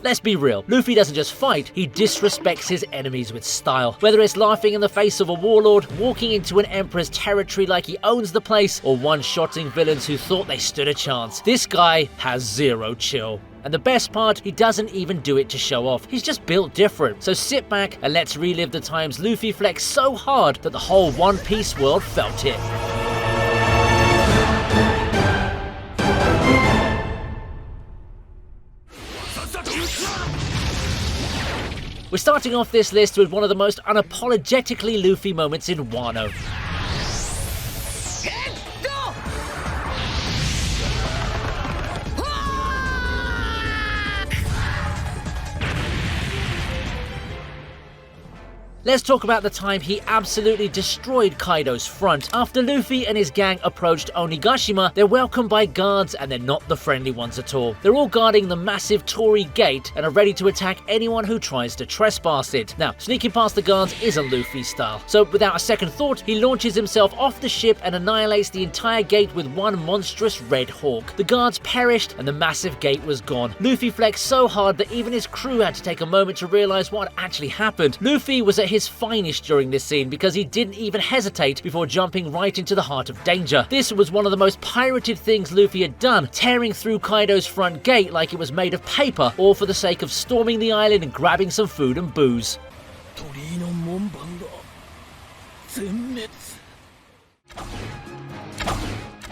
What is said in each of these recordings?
Let's be real, Luffy doesn't just fight, he disrespects his enemies with style. Whether it's laughing in the face of a warlord, walking into an emperor's territory like he owns the place, or one-shotting villains who thought they stood a chance, this guy has zero chill. And the best part, he doesn't even do it to show off, he's just built different. So sit back and let's relive the times Luffy flexed so hard that the whole One Piece world felt it. We're starting off this list with one of the most unapologetically Luffy moments in Wano. Let's talk about the time he absolutely destroyed Kaido's front. After Luffy and his gang approached Onigashima, they're welcomed by guards and they're not the friendly ones at all. They're all guarding the massive Torii gate and are ready to attack anyone who tries to trespass it. Now, sneaking past the guards isn't Luffy's style, so without a second thought, he launches himself off the ship and annihilates the entire gate with one monstrous red hawk. The guards perished and the massive gate was gone. Luffy flexed so hard that even his crew had to take a moment to realize what had actually happened. Luffy was at his finest during this scene because he didn't even hesitate before jumping right into the heart of danger. This was one of the most pirated things Luffy had done, tearing through Kaido's front gate like it was made of paper, all for the sake of storming the island and grabbing some food and booze.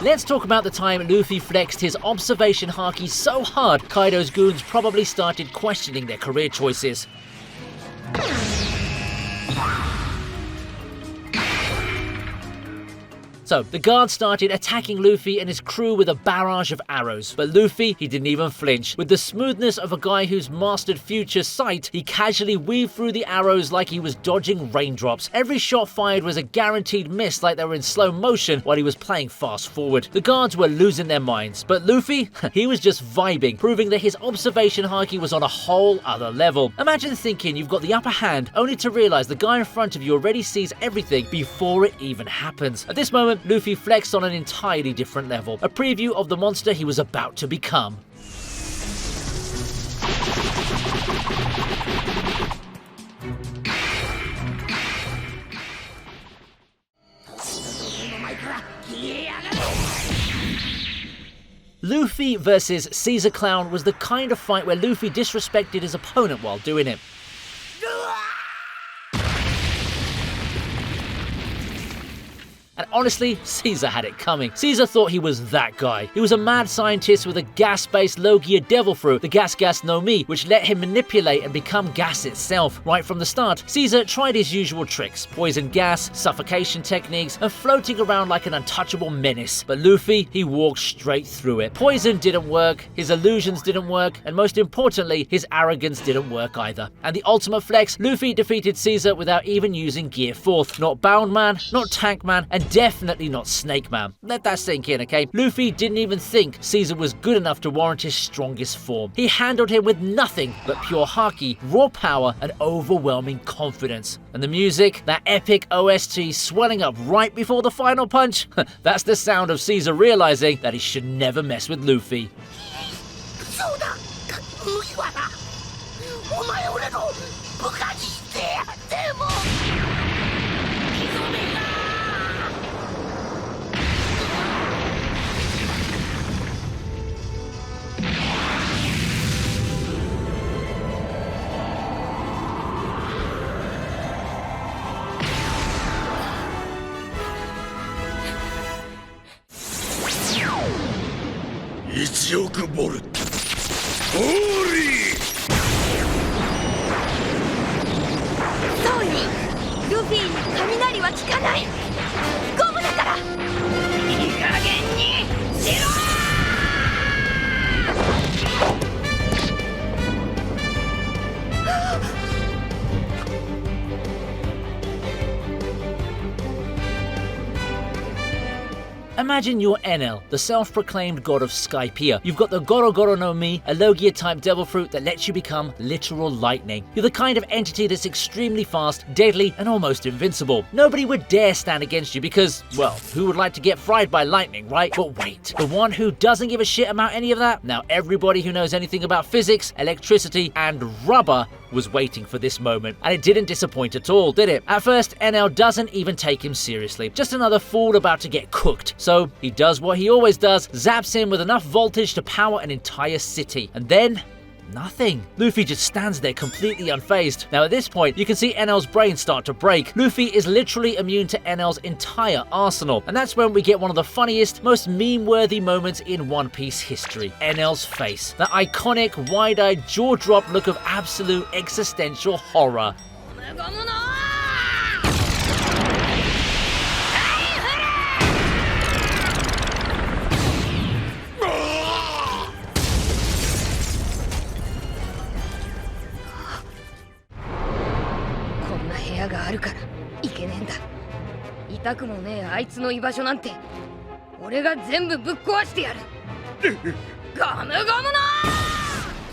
Let's talk about the time Luffy flexed his observation haki so hard, Kaido's goons probably started questioning their career choices. So, the guards started attacking Luffy and his crew with a barrage of arrows, but Luffy, he didn't even flinch. With the smoothness of a guy who's mastered future sight, he casually weaved through the arrows like he was dodging raindrops. Every shot fired was a guaranteed miss like they were in slow motion while he was playing fast forward. The guards were losing their minds, but Luffy, he was just vibing, proving that his observation haki was on a whole other level. Imagine thinking you've got the upper hand, only to realize the guy in front of you already sees everything before it even happens. At this moment, Luffy flexed on an entirely different level, a preview of the monster he was about to become. Luffy versus Caesar Clown was the kind of fight where Luffy disrespected his opponent while doing it. And honestly, Caesar had it coming. Caesar thought he was that guy. He was a mad scientist with a gas-based Logia devil fruit, the Gas no Mi, which let him manipulate and become gas itself. Right from the start, Caesar tried his usual tricks: poison gas, suffocation techniques, and floating around like an untouchable menace. But Luffy, he walked straight through it. Poison didn't work, his illusions didn't work, and most importantly, his arrogance didn't work either. And the ultimate flex, Luffy defeated Caesar without even using Gear 4th. Not Bound Man, not Tank Man, and definitely not Snake Man. Let that sink in, okay? Luffy didn't even think Caesar was good enough to warrant his strongest form. He handled him with nothing but pure haki, raw power, and overwhelming confidence. And the music, that epic OST swelling up right before the final punch, that's the sound of Caesar realizing that he should never mess with Luffy. Imagine you're Enel, the self-proclaimed god of Skypiea. You've got the Goro Goro no Mi, a Logia-type devil fruit that lets you become literal lightning. You're the kind of entity that's extremely fast, deadly, and almost invincible. Nobody would dare stand against you because, well, who would like to get fried by lightning, right? But wait, the one who doesn't give a shit about any of that? Now everybody who knows anything about physics, electricity, and rubber was waiting for this moment, and it didn't disappoint at all, did it? At first, Enel doesn't even take him seriously, just another fool about to get cooked. So he does what he always does, zaps him with enough voltage to power an entire city, and then nothing. Luffy just stands there completely unfazed. Now at this point, you can see Enel's brain start to break. Luffy is literally immune to Enel's entire arsenal. And that's when we get one of the funniest, most meme-worthy moments in One Piece history. Enel's face. That iconic, wide-eyed, jaw-dropped look of absolute existential horror.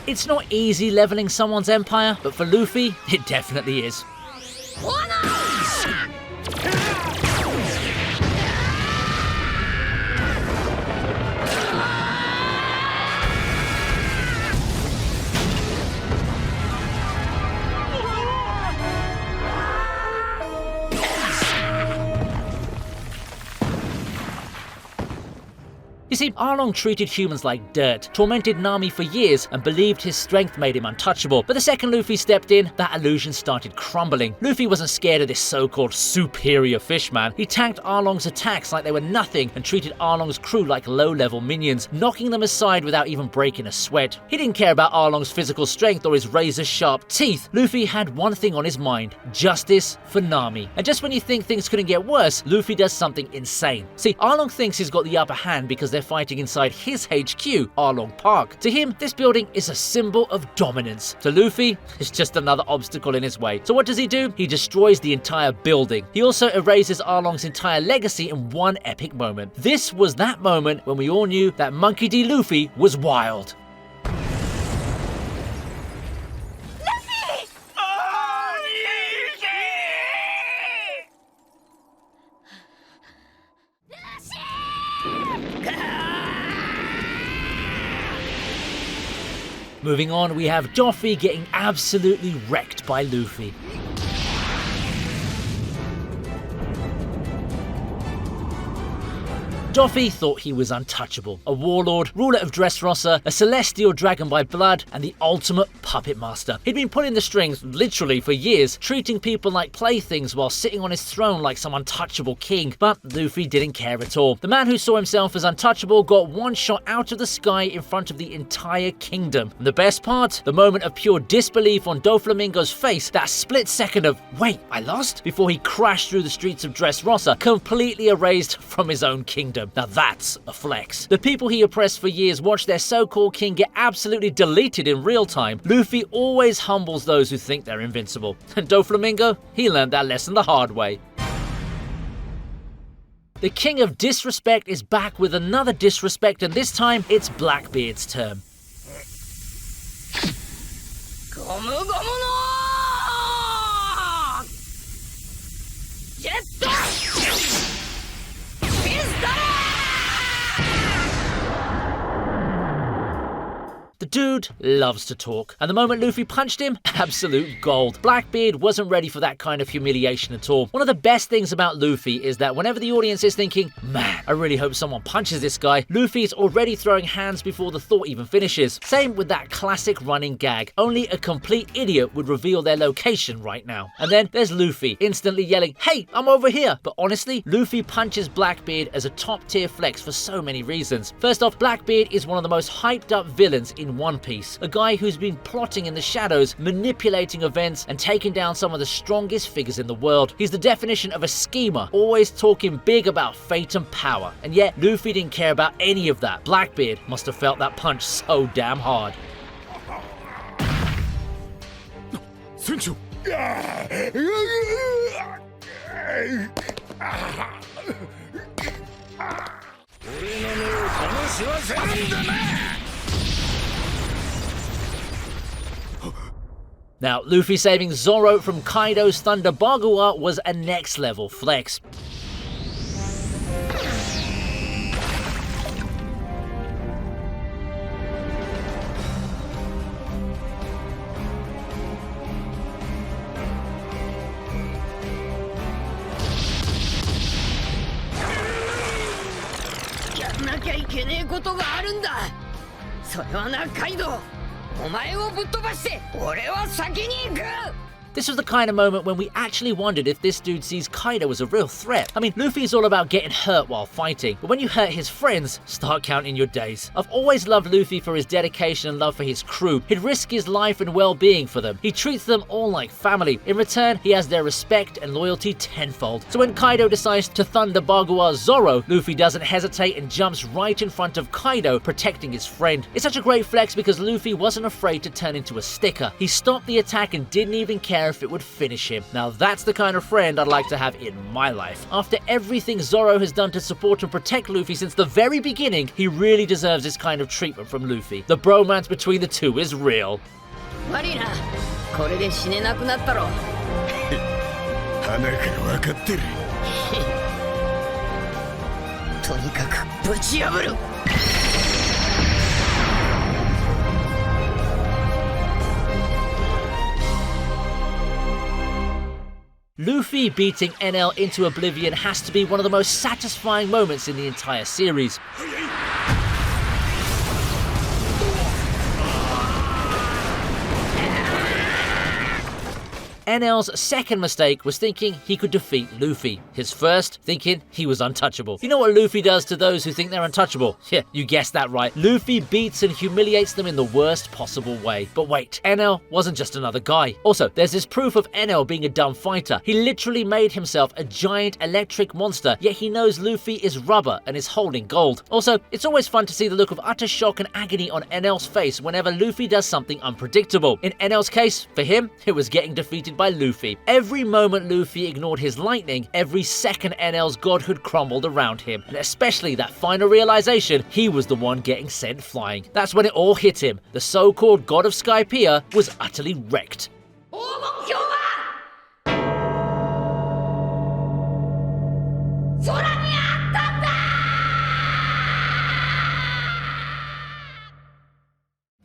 It's not easy leveling someone's empire, but for Luffy, it definitely is. You see, Arlong treated humans like dirt, tormented Nami for years, and believed his strength made him untouchable. But the second Luffy stepped in, that illusion started crumbling. Luffy wasn't scared of this so-called superior fishman. He tanked Arlong's attacks like they were nothing and treated Arlong's crew like low-level minions, knocking them aside without even breaking a sweat. He didn't care about Arlong's physical strength or his razor-sharp teeth. Luffy had one thing on his mind: justice for Nami. And just when you think things couldn't get worse, Luffy does something insane. See, Arlong thinks he's got the upper hand because they're fighting inside his HQ, Arlong Park. To him, this building is a symbol of dominance. To Luffy, it's just another obstacle in his way. So what does he do? He destroys the entire building. He also erases Arlong's entire legacy in one epic moment. This was that moment when we all knew that Monkey D. Luffy was wild. Moving on, we have Joffrey getting absolutely wrecked by Luffy. Joffrey thought he was untouchable. A warlord, ruler of Dressrosa, a celestial dragon by blood, and the ultimate puppet master. He'd been pulling the strings literally for years, treating people like playthings while sitting on his throne like some untouchable king. But Luffy didn't care at all. The man who saw himself as untouchable got one shot out of the sky in front of the entire kingdom. And the best part? The moment of pure disbelief on Doflamingo's face, that split second of, wait, I lost? Before he crashed through the streets of Dressrosa, completely erased from his own kingdom. Now that's a flex. The people he oppressed for years watched their so-called king get absolutely deleted in real time. Luffy always humbles those who think they're invincible. And Doflamingo, he learned that lesson the hard way. The king of disrespect is back with another disrespect, and this time it's Blackbeard's turn. The dude loves to talk, and the moment Luffy punched him, absolute gold. Blackbeard wasn't ready for that kind of humiliation at all. One of the best things about Luffy is that whenever the audience is thinking, man, I really hope someone punches this guy, Luffy's already throwing hands before the thought even finishes. Same with that classic running gag. Only a complete idiot would reveal their location right now. And then there's Luffy, instantly yelling, hey, I'm over here. But honestly, Luffy punches Blackbeard as a top tier flex for so many reasons. First off, Blackbeard is one of the most hyped up villains in One Piece. A guy who's been plotting in the shadows, manipulating events, and taking down some of the strongest figures in the world. He's the definition of a schemer, always talking big about fate and power. And yet, Luffy didn't care about any of that. Blackbeard must have felt that punch so damn hard. Senchu! Now, Luffy saving Zoro from Kaido's Thunder Bagua was a next level flex. This was the kind of moment when we actually wondered if this dude sees Kaido as a real threat. I mean, Luffy is all about getting hurt while fighting, but when you hurt his friends, start counting your days. I've always loved Luffy for his dedication and love for his crew. He'd risk his life and well-being for them. He treats them all like family. In return, he has their respect and loyalty tenfold. So when Kaido decides to Thunder Bagua Zoro, Luffy doesn't hesitate and jumps right in front of Kaido, protecting his friend. It's such a great flex because Luffy wasn't afraid to turn into a sticker. He stopped the attack and didn't even care if it would finish him. Now that's the kind of friend I'd like to have in my life. After everything Zoro has done to support and protect Luffy since the very beginning, he really deserves this kind of treatment from Luffy. The bromance between the two is real. これで死ねなくなったろ。花から分かってる。とにかくぶち破る。Luffy beating NL into oblivion has to be one of the most satisfying moments in the entire series. NL's second mistake was thinking he could defeat Luffy. His first, thinking he was untouchable. You know what Luffy does to those who think they're untouchable? Yeah, you guessed that right. Luffy beats and humiliates them in the worst possible way. But wait, NL wasn't just another guy. Also, there's this proof of NL being a dumb fighter. He literally made himself a giant electric monster, yet he knows Luffy is rubber and is holding gold. Also, it's always fun to see the look of utter shock and agony on NL's face whenever Luffy does something unpredictable. In NL's case, for him, it was getting defeated by Luffy. Every moment Luffy ignored his lightning, every second NL's godhood crumbled around him. And especially that final realization, he was the one getting sent flying. That's when it all hit him. The so-called god of Skypiea was utterly wrecked.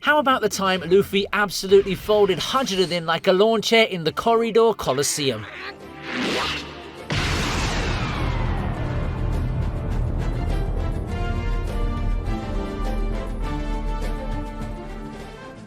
How about the time Luffy absolutely folded Hajirudin like a lawn chair in the Corridor Coliseum?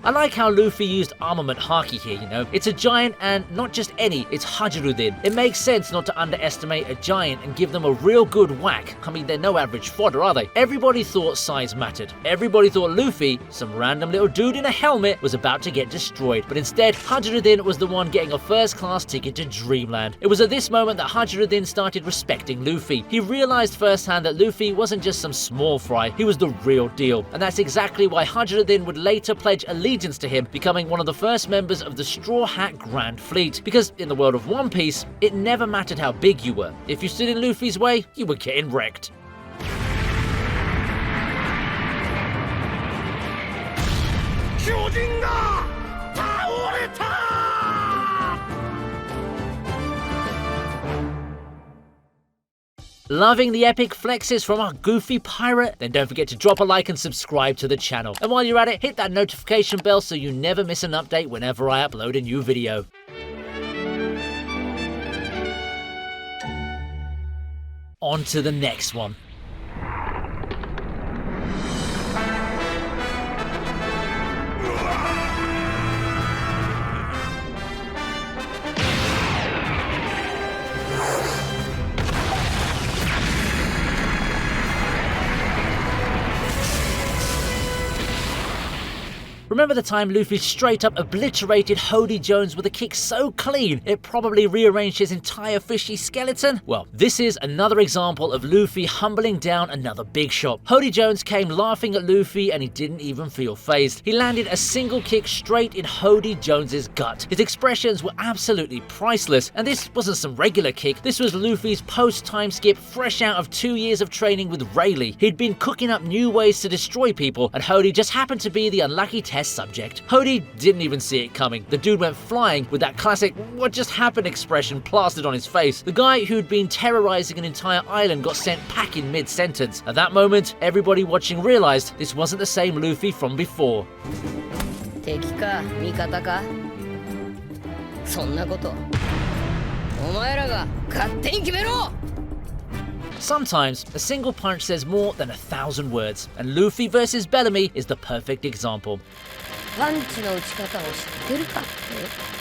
I like how Luffy used armament haki here, you know. It's a giant and not just any, it's Hajirudin. It makes sense not to underestimate a giant and give them a real good whack. I mean, they're no average fodder, are they? Everybody thought size mattered. Everybody thought Luffy, some random little dude in a helmet, was about to get destroyed. But instead, Hajirudin was the one getting a first-class ticket to Dreamland. It was at this moment that Hajirudin started respecting Luffy. He realized firsthand that Luffy wasn't just some small fry, he was the real deal. And that's exactly why Hajirudin would later pledge allegiance to him, becoming one of the first members of the Straw Hat Grand Fleet. Because in the world of One Piece, it never mattered how big you were. If you stood in Luffy's way, you were getting wrecked. Loving the epic flexes from our goofy pirate? Then don't forget to drop a like and subscribe to the channel. And while you're at it, hit that notification bell so you never miss an update whenever I upload a new video. On to the next one. Remember the time Luffy straight up obliterated Hody Jones with a kick so clean it probably rearranged his entire fishy skeleton? Well, this is another example of Luffy humbling down another big shot. Hody Jones came laughing at Luffy and he didn't even feel fazed. He landed a single kick straight in Hody Jones's gut. His expressions were absolutely priceless, and this wasn't some regular kick. This was Luffy's post-time skip fresh out of 2 years of training with Rayleigh. He'd been cooking up new ways to destroy people, and Hody just happened to be the unlucky test subject. Hody didn't even see it coming. The dude went flying with that classic "what just happened" expression plastered on his face. The guy who'd been terrorizing an entire island got sent packing mid-sentence. At that moment, everybody watching realized this wasn't the same Luffy from before. 敵か味方かそんなことお前らが勝手に決めろ Sometimes, a single punch says more than 1,000 words, and Luffy versus Bellamy is the perfect example. パンチの打ち方を知ってるかって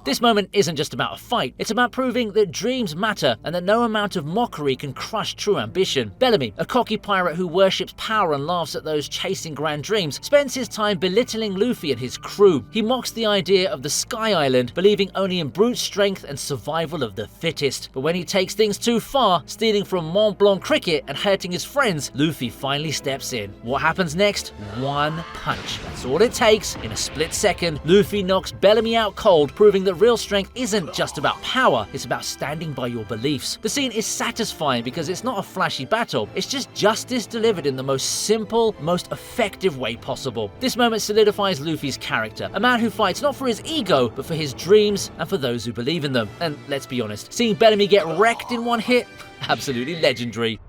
This moment isn't just about a fight, it's about proving that dreams matter and that no amount of mockery can crush true ambition. Bellamy, a cocky pirate who worships power and laughs at those chasing grand dreams, spends his time belittling Luffy and his crew. He mocks the idea of the Sky Island, believing only in brute strength and survival of the fittest. But when he takes things too far, stealing from Mont Blanc cricket and hurting his friends, Luffy finally steps in. What happens next? One punch. That's all it takes. In a split second, Luffy knocks Bellamy out cold, proving that real strength isn't just about power, it's about standing by your beliefs. The scene is satisfying because it's not a flashy battle, it's just justice delivered in the most simple, most effective way possible. This moment solidifies Luffy's character, a man who fights not for his ego, but for his dreams and for those who believe in them. And let's be honest, seeing Bellamy get wrecked in one hit, absolutely legendary.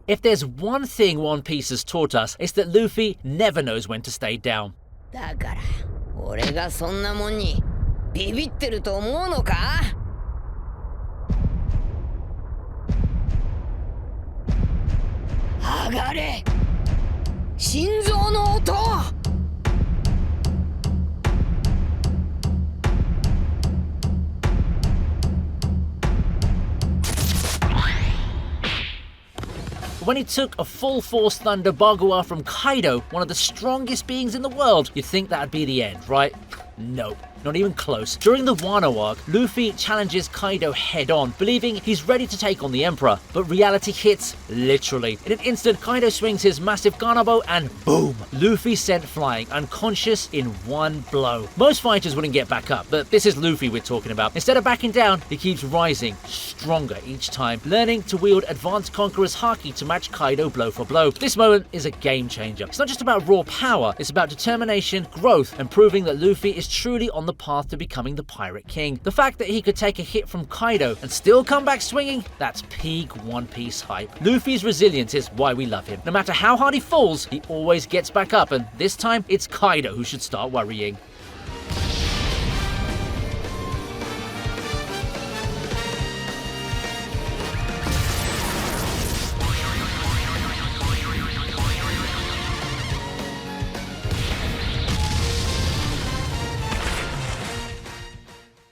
If there's one thing One Piece has taught us, it's that Luffy never knows when to stay down. だから俺がそんなもんにビビってると思うのか上がれ心臓の音 When he took a full-force Thunder Bagua from Kaido, one of the strongest beings in the world, you'd think that'd be the end, right? Nope. Not even close. During the Wano arc, Luffy challenges Kaido head-on, believing he's ready to take on the Emperor, but reality hits literally. In an instant, Kaido swings his massive Ganabo and boom! Luffy sent flying, unconscious in one blow. Most fighters wouldn't get back up, but this is Luffy we're talking about. Instead of backing down, he keeps rising, stronger each time, learning to wield Advanced Conqueror's Haki to match Kaido blow for blow. This moment is a game changer. It's not just about raw power, it's about determination, growth, and proving that Luffy is truly on the path to becoming the Pirate King. The fact that he could take a hit from Kaido and still come back swinging, that's peak One Piece hype. Luffy's resilience is why we love him. No matter how hard he falls, he always gets back up, and this time it's Kaido who should start worrying.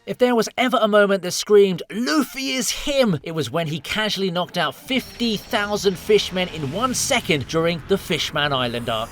If there was ever a moment that screamed, Luffy is him, it was when he casually knocked out 50,000 fishmen in 1 second during the Fishman Island arc.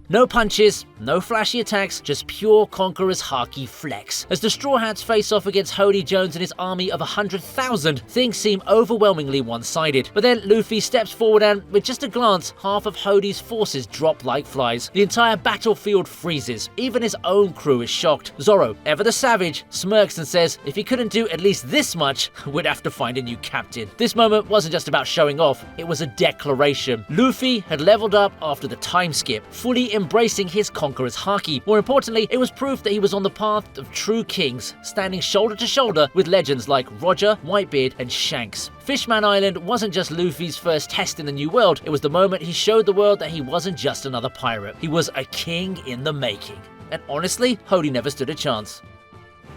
No punches, no flashy attacks, just pure Conqueror's Haki flex. As the Straw Hats face off against Hody Jones and his army of 100,000, things seem overwhelmingly one-sided. But then Luffy steps forward and, with just a glance, half of Hody's forces drop like flies. The entire battlefield freezes. Even his own crew is shocked. Zoro, ever the savage, smirks and says, if he couldn't do at least this much, we'd have to find a new captain. This moment wasn't just about showing off, it was a declaration. Luffy had leveled up after the time skip, fully embracing his conqueror's haki. More importantly, it was proof that he was on the path of true kings, standing shoulder to shoulder with legends like Roger, Whitebeard, and Shanks. Fishman Island wasn't just Luffy's first test in the New World, it was the moment he showed the world that he wasn't just another pirate. He was a king in the making. And honestly, Hody never stood a chance.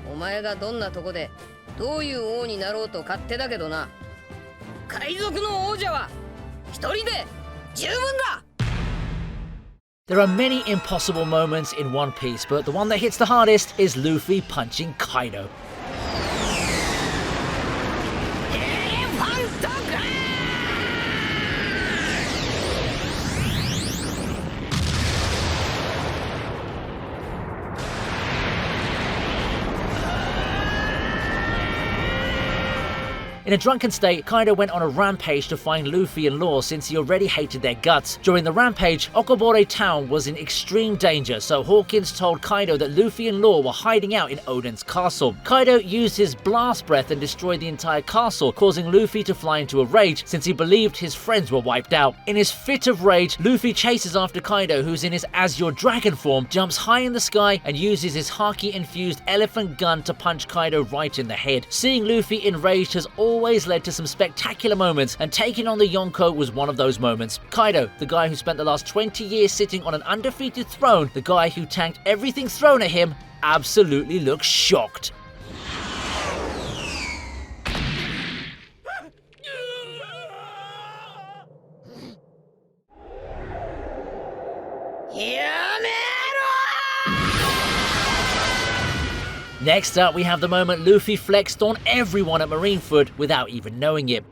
お前がどんなとこでどういう王になろうと勝手だけどな。海賊の王者は一人で十分だ。 There are many impossible moments in One Piece, but the one that hits the hardest is Luffy punching Kaido. In a drunken state, Kaido went on a rampage to find Luffy and Law since he already hated their guts. During the rampage, Okobore town was in extreme danger, so Hawkins told Kaido that Luffy and Law were hiding out in Oden's castle. Kaido used his blast breath and destroyed the entire castle, causing Luffy to fly into a rage since he believed his friends were wiped out. In his fit of rage, Luffy chases after Kaido, who's in his Azure Dragon form, jumps high in the sky and uses his haki-infused elephant gun to punch Kaido right in the head. Seeing Luffy enraged has always led to some spectacular moments, and taking on the Yonko was one of those moments. Kaido, the guy who spent the last 20 years sitting on an undefeated throne, the guy who tanked everything thrown at him, absolutely looks shocked. Next up, we have the moment Luffy flexed on everyone at Marineford without even knowing it.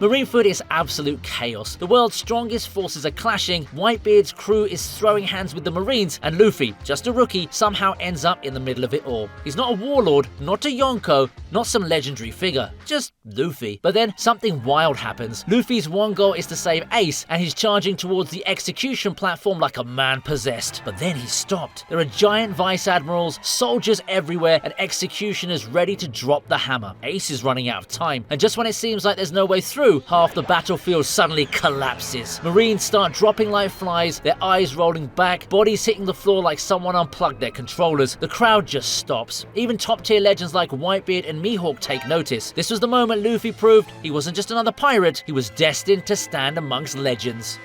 Marineford is absolute chaos. The world's strongest forces are clashing, Whitebeard's crew is throwing hands with the Marines, and Luffy, just a rookie, somehow ends up in the middle of it all. He's not a warlord, not a Yonko, not some legendary figure, just Luffy. But then something wild happens. Luffy's one goal is to save Ace, and he's charging towards the execution platform like a man possessed. But then he's stopped. There are giant vice admirals, soldiers everywhere, and executioners ready to drop the hammer. Ace is running out of time, and just when it seems like there's no way through, half the battlefield suddenly collapses. Marines start dropping like flies, their eyes rolling back, bodies hitting the floor like someone unplugged their controllers. The crowd just stops. Even top-tier legends like Whitebeard and Mihawk take notice. This was the moment Luffy proved he wasn't just another pirate, he was destined to stand amongst legends.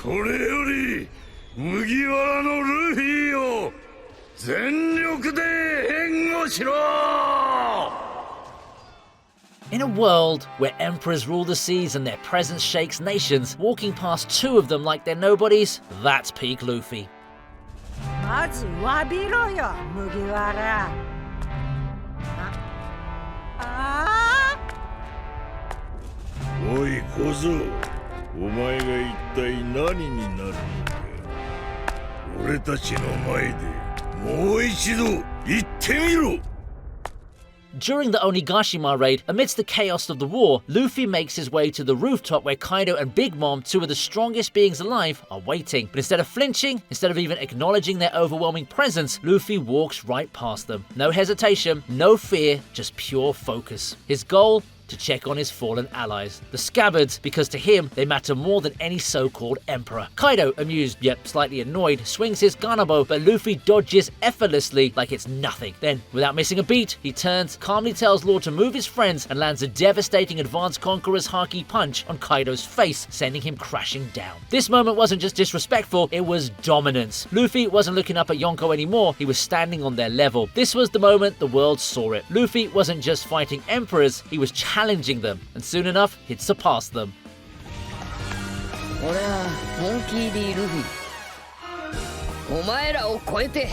これより麦わらのルフィを全力で援護しろ! In a world where emperors rule the seas and their presence shakes nations, walking past two of them like they're nobodies, that's peak Luffy. まず詫びろよ、麦わら。おい小僧、お前が一体何になるのか。俺たちの前でもう一度言ってみろ。 During the Onigashima raid, amidst the chaos of the war, Luffy makes his way to the rooftop where Kaido and Big Mom, two of the strongest beings alive, are waiting. But instead of flinching, instead of even acknowledging their overwhelming presence, Luffy walks right past them. No hesitation, no fear, just pure focus. His goal? To check on his fallen allies, the Scabbards, because to him they matter more than any so-called emperor. Kaido, amused yet slightly annoyed, swings his Ganabo, but Luffy dodges effortlessly like it's nothing. Then, without missing a beat, he turns, calmly tells Law to move his friends, and lands a devastating Advanced Conqueror's Haki punch on Kaido's face, sending him crashing down. This moment wasn't just disrespectful, it was dominance. Luffy wasn't looking up at Yonko anymore, he was standing on their level. This was the moment the world saw it. Luffy wasn't just fighting emperors, he was challenging them, and soon enough, he'd surpassed them. 俺はモンキー D ルフィ。お前らを超えて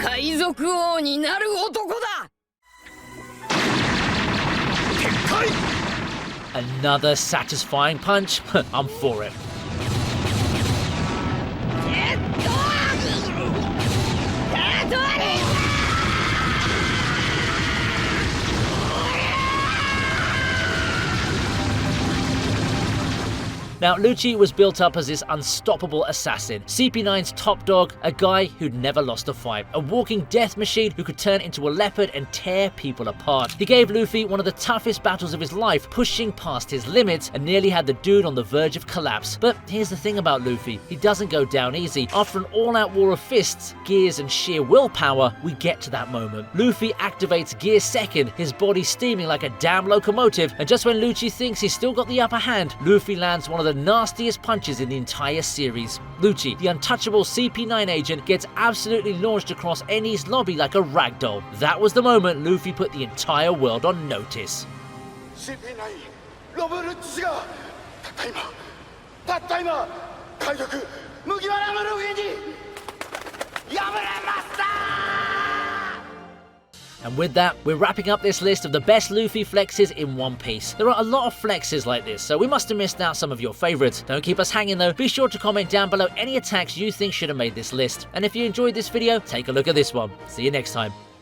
海賊王になる男だ。 Another satisfying punch? I'm for it. Now, Lucci was built up as this unstoppable assassin, CP9's top dog, a guy who'd never lost a fight, a walking death machine who could turn into a leopard and tear people apart. He gave Luffy one of the toughest battles of his life, pushing past his limits and nearly had the dude on the verge of collapse. But here's the thing about Luffy, he doesn't go down easy. After an all-out war of fists, gears and sheer willpower, we get to that moment. Luffy activates Gear Second, his body steaming like a damn locomotive, and just when Lucci thinks he's still got the upper hand, Luffy lands one of the nastiest punches in the entire series. Lucci, the untouchable CP9 agent, gets absolutely launched across Eni's lobby like a ragdoll. That was the moment Luffy put the entire world on notice. CP9 ロブルッチ氏がたった今海賊麦わらのルフィに敗れました。 And with that, we're wrapping up this list of the best Luffy flexes in One Piece. There are a lot of flexes like this, so we must have missed out some of your favorites. Don't keep us hanging though. Be sure to comment down below any attacks you think should have made this list. And if you enjoyed this video, take a look at this one. See you next time.